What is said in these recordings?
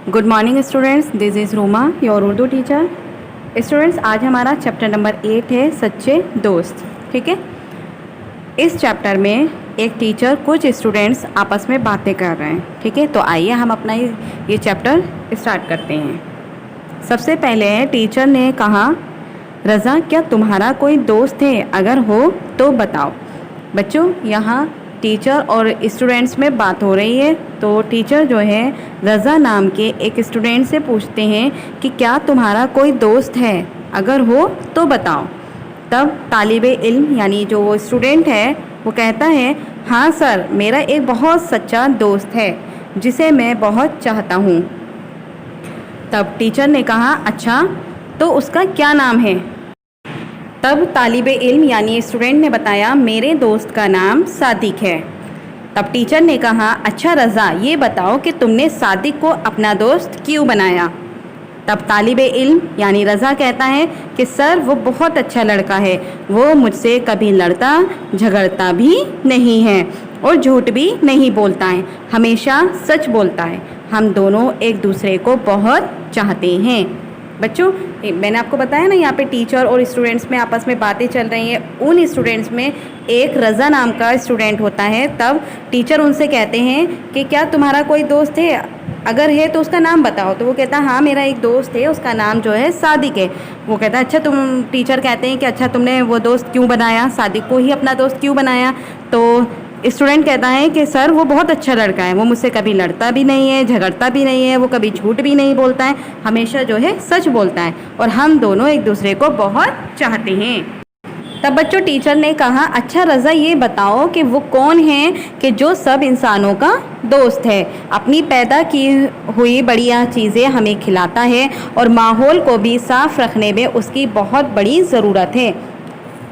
Good morning students, this is Roma your Urdu teacher. Students, आज हमारा chapter number 8 है सच्चे दोस्त। ठीक है, इस चैप्टर में एक टीचर कुछ स्टूडेंट्स आपस में बातें कर रहे हैं। ठीक है, तो आइए हम अपना ये चैप्टर स्टार्ट करते हैं। सबसे पहले टीचर ने कहा, रज़ा क्या तुम्हारा कोई दोस्त है? अगर हो तो बताओ। बच्चों, यहाँ टीचर और स्टूडेंट्स में बात हो रही है। तो टीचर जो है रज़ा नाम के एक स्टूडेंट से पूछते हैं कि क्या तुम्हारा कोई दोस्त है? अगर हो तो बताओ। तब तालिबे इल्म यानी जो वो स्टूडेंट है वो कहता है, हाँ सर, मेरा एक बहुत सच्चा दोस्त है जिसे मैं बहुत चाहता हूँ। तब टीचर ने कहा, अच्छा तो उसका क्या नाम है? तब तालिबे इल्म यानी स्टूडेंट ने बताया, मेरे दोस्त का नाम सादिक है। तब टीचर ने कहा, अच्छा रज़ा, ये बताओ कि तुमने सादिक को अपना दोस्त क्यों बनाया? तब तालिबे इल्म यानी रज़ा कहता है कि सर वो बहुत अच्छा लड़का है, वो मुझसे कभी लड़ता झगड़ता भी नहीं है और झूठ भी नहीं बोलता है, हमेशा सच बोलता है। हम दोनों एक दूसरे को बहुत चाहते हैं। बच्चों, मैंने आपको बताया ना, यहाँ पे टीचर और स्टूडेंट्स में आपस में बातें चल रही हैं। उन स्टूडेंट्स में एक रज़ा नाम का स्टूडेंट होता है। तब टीचर उनसे कहते हैं कि क्या तुम्हारा कोई दोस्त है? अगर है तो उसका नाम बताओ। तो वो कहता है, हाँ मेरा एक दोस्त है, उसका नाम जो है सादिक है। वो कहता है, अच्छा तुम, टीचर कहते हैं कि अच्छा तुमने वो दोस्त क्यों बनाया, सादिक को ही अपना दोस्त क्यों बनाया? तो स्टूडेंट कहता है कि सर वो बहुत अच्छा लड़का है, वो मुझसे कभी लड़ता भी नहीं है, झगड़ता भी नहीं है, वो कभी झूठ भी नहीं बोलता है, हमेशा जो है सच बोलता है और हम दोनों एक दूसरे को बहुत चाहते हैं। तब बच्चों टीचर ने कहा, अच्छा रज़ा, ये बताओ कि वो कौन है कि जो सब इंसानों का दोस्त है, अपनी पैदा की हुई बढ़िया चीज़ें हमें खिलाता है और माहौल को भी साफ़ रखने में उसकी बहुत बड़ी ज़रूरत है।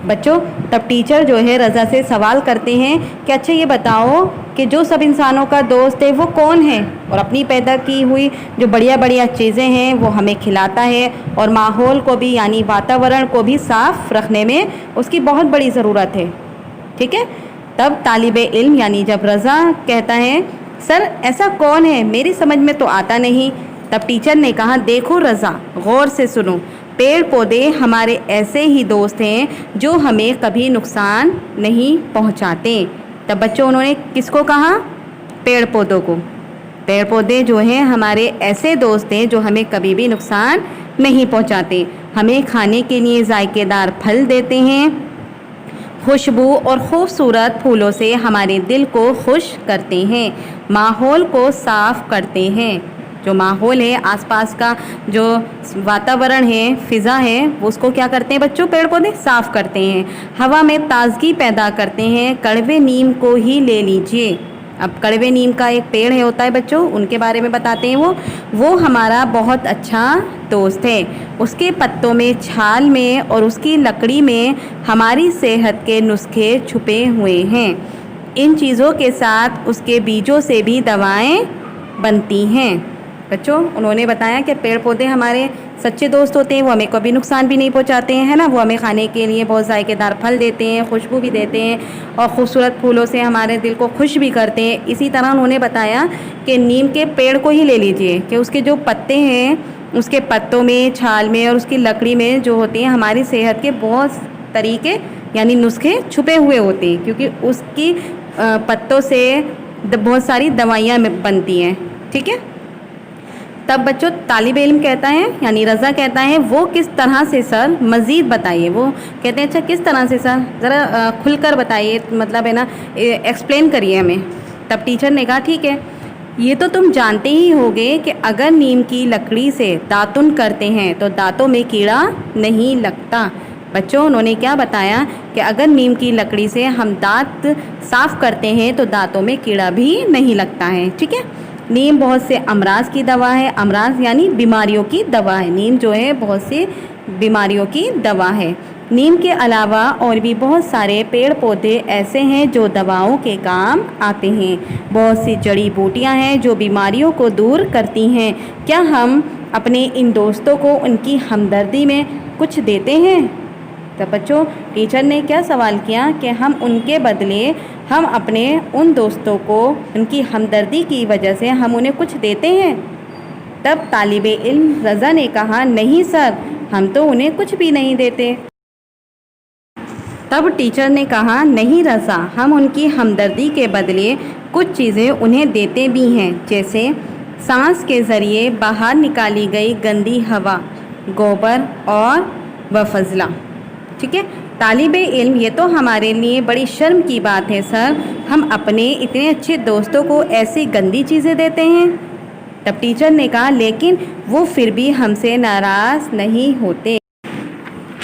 बच्चों, तब टीचर जो है रज़ा से सवाल करते हैं कि अच्छा ये बताओ कि जो सब इंसानों का दोस्त है वो कौन है और अपनी पैदा की हुई जो बढ़िया बढ़िया चीज़ें हैं वो हमें खिलाता है और माहौल को भी यानी वातावरण को भी साफ़ रखने में उसकी बहुत बड़ी ज़रूरत है। ठीक है, तब तालिबे इल्म यानी जब रज़ा कहता है, सर ऐसा कौन है, मेरी समझ में तो आता नहीं। तब टीचर ने कहा, देखो रज़ा, गौर से सुनो, पेड़ पौधे हमारे ऐसे ही दोस्त हैं जो हमें कभी नुकसान नहीं पहुंचाते। तब बच्चों उन्होंने किसको कहा? पेड़ पौधों को। पेड़ पौधे जो हैं हमारे ऐसे दोस्त हैं जो हमें कभी भी नुकसान नहीं पहुंचाते, हमें खाने के लिए जायकेदार फल देते हैं, खुशबू और खूबसूरत फूलों से हमारे दिल को खुश करते हैं, माहौल को साफ़ करते हैं। जो माहौल है, आसपास का जो वातावरण है, फ़िज़ा है, वो उसको क्या करते हैं बच्चों? पेड़ पौधे साफ़ करते हैं, हवा में ताज़गी पैदा करते हैं। कड़वे नीम को ही ले लीजिए। अब कड़वे नीम का एक पेड़ है होता है बच्चों, उनके बारे में बताते हैं। वो हमारा बहुत अच्छा दोस्त है। उसके पत्तों में, छाल में और उसकी लकड़ी में हमारी सेहत के नुस्खे छुपे हुए हैं। इन चीज़ों के साथ उसके बीजों से भी दवाएं बनती हैं। बच्चों, उन्होंने बताया कि पेड़ पौधे हमारे सच्चे दोस्त होते हैं, वो हमें कभी नुकसान भी नहीं पहुंचाते हैं, है ना। वो हमें खाने के लिए बहुत जायकेदार फल देते हैं, खुशबू भी देते हैं और खूबसूरत फूलों से हमारे दिल को खुश भी करते हैं। इसी तरह उन्होंने बताया कि नीम के पेड़ को ही ले लीजिए कि उसके जो पत्ते हैं, उसके पत्तों में, छाल में और उसकी लकड़ी में जो होती हैं हमारी सेहत के बहुत तरीके यानी नुस्खे छुपे हुए होते हैं, क्योंकि उसकी पत्तों से बहुत सारी दवाइयाँ बनती हैं। ठीक है, तब बच्चों तालिबे इल्म कहता है यानी रज़ा कहता है, वो किस तरह से सर, मज़ीद बताइए। वो कहते हैं, अच्छा किस तरह से सर, ज़रा खुलकर बताइए, मतलब है ना, एक्सप्लेन करिए हमें। तब टीचर ने कहा, ठीक है, ये तो तुम जानते ही होगे कि अगर नीम की लकड़ी से दातुन करते हैं तो दांतों में कीड़ा नहीं लगता। बच्चों, उन्होंने क्या बताया कि अगर नीम की लकड़ी से हम दांत साफ़ करते हैं तो दांतों में कीड़ा भी नहीं लगता है। ठीक है, नीम बहुत से अमराज की दवा है। अमराज यानी बीमारियों की दवा है। नीम जो है बहुत सी बीमारियों की दवा है। नीम के अलावा और भी बहुत सारे पेड़ पौधे ऐसे हैं जो दवाओं के काम आते हैं। बहुत सी जड़ी बूटियां हैं जो बीमारियों को दूर करती हैं। क्या हम अपने इन दोस्तों को उनकी हमदर्दी में कुछ देते हैं? तो बच्चों, टीचर ने क्या सवाल किया कि हम उनके बदले हम अपने उन दोस्तों को उनकी हमदर्दी की वजह से हम उन्हें कुछ देते हैं। تب طالب علم رضا نے کہا نہیں سر، ہم تو انہیں کچھ بھی نہیں دیتے۔ تب ٹیچر نے کہا نہیں رضا، ہم ان کی ہمدردی کے بدلے کچھ چیزیں انہیں دیتے بھی ہیں، جیسے سانس کے ذریعے باہر نکالی گئی گندی ہوا، گوبر اور فضلہ۔ ٹھیک ہے، طالب علم یہ تو ہمارے لیے بڑی شرم کی بات ہے سر، ہم اپنے اتنے اچھے دوستوں کو ایسی گندی چیزیں دیتے ہیں۔ تب ٹیچر نے کہا لیکن وہ پھر بھی ہم سے ناراض نہیں ہوتے،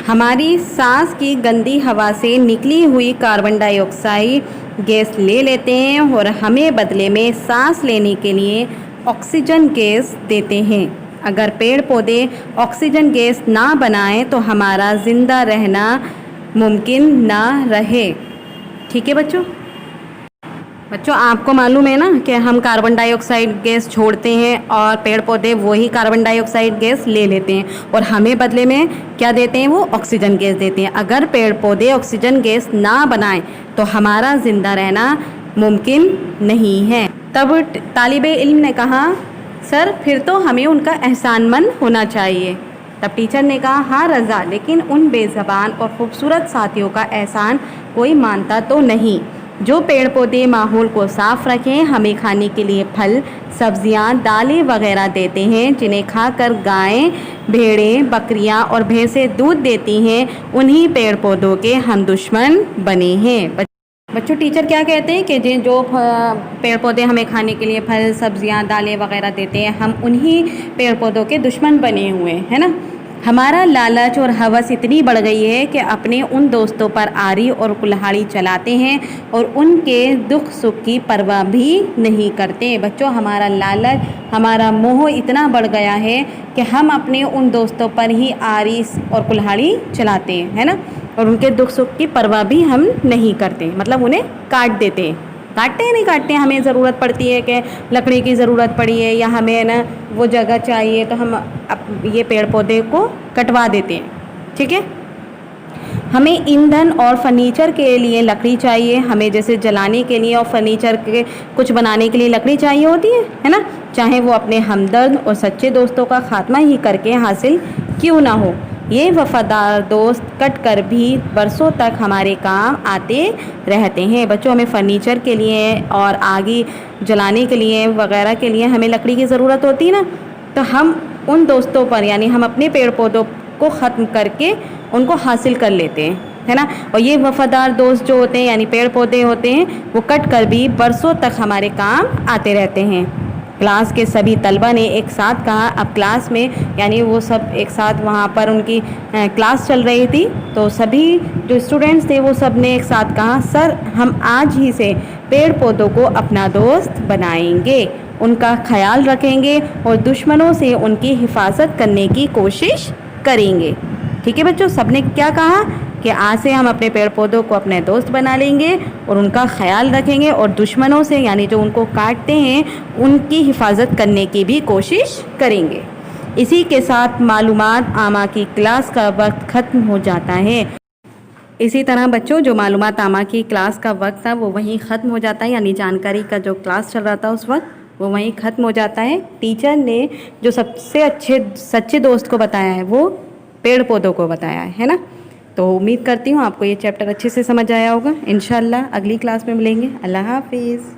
ہماری سانس کی گندی ہوا سے نکلی ہوئی کاربن ڈائی آکسائڈ گیس لے لیتے ہیں اور ہمیں بدلے میں سانس لینے کے لیے آکسیجن گیس دیتے ہیں۔ اگر پیڑ پودے آکسیجن گیس نہ بنائیں تو ہمارا زندہ رہنا ممکن نہ رہے۔ ٹھیک ہے بچوں، آپ کو معلوم ہے نا کہ ہم کاربن ڈائی آکسائڈ گیس چھوڑتے ہیں اور پیڑ پودے وہی کاربن ڈائی آکسائڈ گیس لے لیتے ہیں اور ہمیں بدلے میں کیا دیتے ہیں؟ وہ آکسیجن گیس دیتے ہیں۔ اگر پیڑ پودے آکسیجن گیس نہ بنائیں تو ہمارا زندہ رہنا ممکن نہیں ہے۔ تب طالب علم نے کہا سر پھر تو ہمیں ان کا احسان مند ہونا چاہیے۔ تب ٹیچر نے کہا ہاں رضا، لیکن ان بے زبان اور خوبصورت ساتھیوں کا احسان کوئی مانتا تو نہیں جو پیڑ پودے ماحول کو صاف رکھیں، ہمیں کھانے کے لیے پھل، سبزیاں، دالیں وغیرہ دیتے ہیں، جنہیں کھا کر گائیں، بھیڑیں، بکریاں اور بھینسیں دودھ دیتی ہیں، انہی پیڑ پودوں کے ہم دشمن بنے ہیں۔ بچوں ٹیچر کیا کہتے ہیں کہ جو پیڑ پودے ہمیں کھانے کے لیے پھل، سبزیاں، دالیں وغیرہ دیتے ہیں، ہم انہی پیڑ پودوں کے دشمن بنے ہوئے ہیں نا۔ ہمارا لالچ اور ہوس اتنی بڑھ گئی ہے کہ اپنے ان دوستوں پر آری اور کلہاڑی چلاتے ہیں اور ان کے دکھ سکھ کی پرواہ بھی نہیں کرتے۔ بچوں ہمارا لالچ، ہمارا موہ اتنا بڑھ گیا ہے کہ ہم اپنے ان دوستوں پر ہی آری اور کلہاڑی چلاتے ہیں نا، اور ان کے دکھ سکھ کی پرواہ بھی ہم نہیں کرتے، مطلب انہیں کاٹ دیتے ہیں۔ کاٹتے ہیں نہیں کاٹتے ہیں، ہمیں ضرورت پڑتی ہے کہ لکڑی کی ضرورت پڑی ہے یا ہمیں نا وہ جگہ چاہیے تو ہم یہ پیڑ پودے کو کٹوا دیتے ہیں۔ ٹھیک ہے، ہمیں ایندھن اور فرنیچر کے لیے لکڑی چاہیے، ہمیں جیسے جلانے کے لیے اور فرنیچر کے کچھ بنانے کے لیے لکڑی چاہیے ہوتی ہے نا، چاہے وہ اپنے ہمدرد اور سچے دوستوں کا خاتمہ ہی کر کے حاصل کیوں نہ ہو۔ یہ وفادار دوست کٹ کر بھی برسوں تک ہمارے کام آتے رہتے ہیں۔ بچوں ہمیں فرنیچر کے لیے اور آگی جلانے کے لیے وغیرہ کے لیے ہمیں لکڑی کی ضرورت ہوتی ہے نا، تو ہم ان دوستوں پر یعنی ہم اپنے پیڑ پودوں کو ختم کر کے ان کو حاصل کر لیتے ہیں، ہے نا، اور یہ وفادار دوست جو ہوتے ہیں یعنی پیڑ پودے ہوتے ہیں وہ کٹ کر بھی برسوں تک ہمارے کام آتے رہتے ہیں۔ کلاس کے سبھی طلبہ نے ایک ساتھ کہا، اب کلاس میں یعنی وہ سب ایک ساتھ وہاں پر ان کی کلاس چل رہی تھی تو سبھی جو اسٹوڈنٹس تھے وہ سب نے ایک ساتھ کہا سر ہم آج ہی سے پیڑ پودوں کو اپنا دوست بنائیں گے، ان کا خیال رکھیں گے اور دشمنوں سے ان کی حفاظت کرنے کی کوشش کریں گے۔ ٹھیک ہے بچوں، سب نے کیا کہا کہ آج سے ہم اپنے پیڑ پودوں کو اپنے دوست بنا لیں گے اور ان کا خیال رکھیں گے اور دشمنوں سے یعنی جو ان کو کاٹتے ہیں ان کی حفاظت کرنے کی بھی کوشش کریں گے۔ اسی کے ساتھ معلومات عامہ کی کلاس کا وقت ختم ہو جاتا ہے۔ اسی طرح بچوں جو معلومات عامہ کی کلاس کا وقت تھا وہ وہیں ختم ہو جاتا ہے، یعنی جانکاری کا جو کلاس چل رہا تھا اس وقت وہ وہیں ختم ہو جاتا ہے۔ ٹیچر نے جو سب سے اچھے سچے دوست کو بتایا ہے وہ پیڑ پودوں کو بتایا ہے نا۔ تو امید کرتی ہوں آپ کو یہ چیپٹر اچھے سے سمجھ آیا ہوگا۔ انشاءاللہ اگلی کلاس میں ملیں گے۔ اللہ حافظ۔